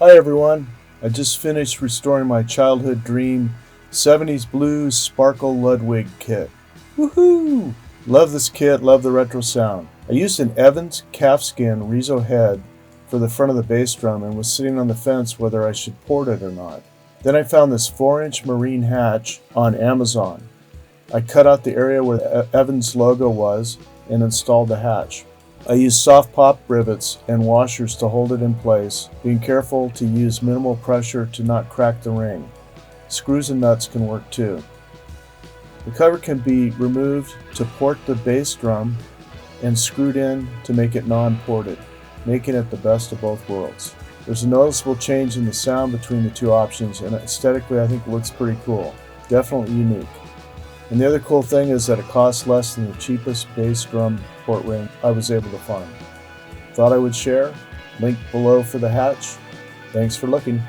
Hi everyone, I just finished restoring my childhood dream 70's Blues Sparkle Ludwig kit. Woohoo! Love this kit, love the retro sound. I used an Evans calfskin Rezo head for the front of the bass drum and was sitting on the fence whether I should port it or not. Then I found this 4-inch marine hatch on Amazon. I cut out the area where the Evans logo was and installed the hatch. I used soft pop rivets and washers to hold it in place, being careful to use minimal pressure to not crack the ring. Screws and nuts can work too. The cover can be removed to port the bass drum and screwed in to make it non-ported, making it the best of both worlds. There's a noticeable change in the sound between the two options, and aesthetically I think it looks pretty cool. Definitely unique. And the other cool thing is that it costs less than the cheapest bass drum port ring I was able to find. Thought I would share. Link below for the hatch. Thanks for looking.